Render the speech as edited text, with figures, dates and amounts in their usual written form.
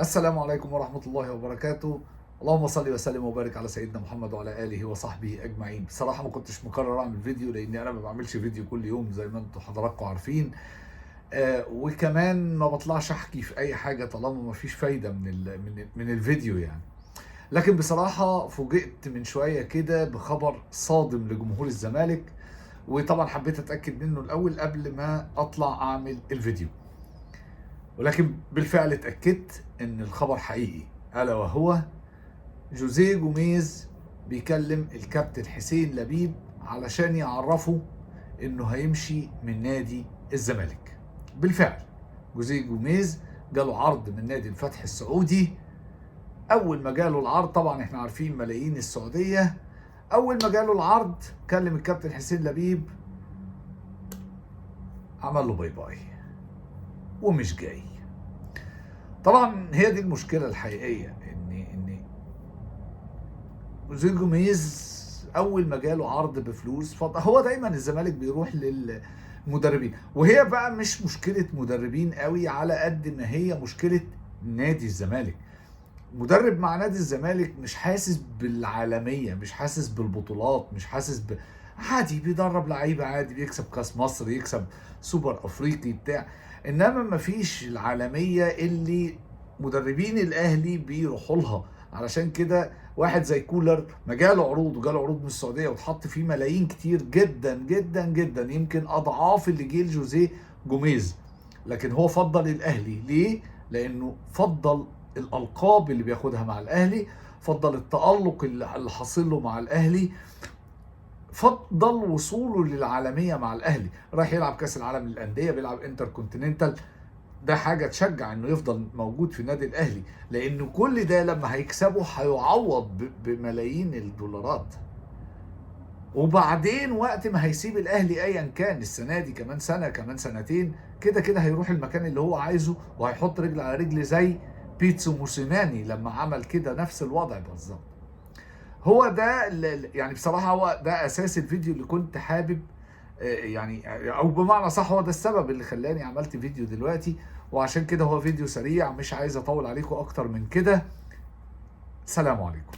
السلام عليكم ورحمة الله وبركاته. اللهم صل وسلم وبارك على سيدنا محمد وعلى آله وصحبه أجمعين. بصراحة ما كنتش مقرر أعمل فيديو لأني أنا ما بعملش فيديو كل يوم زي ما أنتم حضراتكم عارفين. وكمان ما بطلعش أحكي في أي حاجة طالما ما فيش فايدة من الفيديو يعني. لكن بصراحة فوجئت من شوية كده بخبر صادم لجمهور الزمالك، وطبعا حبيت أتأكد منه الأول قبل ما أطلع أعمل الفيديو. ولكن بالفعل اتأكدت ان الخبر حقيقي، الا وهو جوزيه جوميز بيكلم الكابتن حسين لبيب علشان يعرفه انه هيمشي من نادي الزمالك. بالفعل جوزيه جوميز جاله عرض من نادي الفتح السعودي. اول ما جاله العرض، طبعا احنا عارفين ملايين السعودية، اول ما جاله العرض كلم الكابتن حسين لبيب، عمل له باي باي ومش جاي. طبعا هي دي المشكله الحقيقيه، ان جوزيه جوميز اول ما جاله عرض بفلوس هو دايما الزمالك بيروح للمدربين، وهي بقى مش مشكله مدربين قوي على قد ما هي مشكله نادي الزمالك. مدرب مع نادي الزمالك مش حاسس بالعالميه، مش حاسس بالبطولات، مش حاسس عادي بيدرب لعيبه عادي، بيكسب كاس مصر، يكسب سوبر افريقي بتاع، انما مفيش العالميه اللي مدربين الاهلي بيروحوا لها. علشان كده واحد زي كولر ما جاله عروض، وجاله عروض من السعوديه واتحط فيه ملايين كتير جدا جدا جدا، يمكن اضعاف اللي جه لجوزيه جوميز، لكن هو فضل الاهلي. ليه؟ لانه فضل الالقاب اللي بياخدها مع الاهلي، فضل التالق اللي حاصل له مع الاهلي، فضل وصوله للعالميه مع الاهلي. راح يلعب كاس العالم للانديه، بيلعب انتر كونتيننتال، ده حاجه تشجع انه يفضل موجود في النادي الاهلي، لانه كل ده لما هيكسبه هيعوض بملايين الدولارات. وبعدين وقت ما هيسيب الاهلي ايا كان، السنه دي كمان سنه كمان سنتين، كده كده هيروح المكان اللي هو عايزه، وهيحط رجل على رجل زي بيتسو موسيماني لما عمل كده، نفس الوضع بالظبط. هو ده يعني بصراحه هو ده اساس الفيديو اللي كنت حابب، يعني او بمعنى صح هو ده السبب اللي خلاني عملت فيديو دلوقتي. وعشان كده هو فيديو سريع، مش عايز اطول عليكم اكتر من كده. سلام عليكم.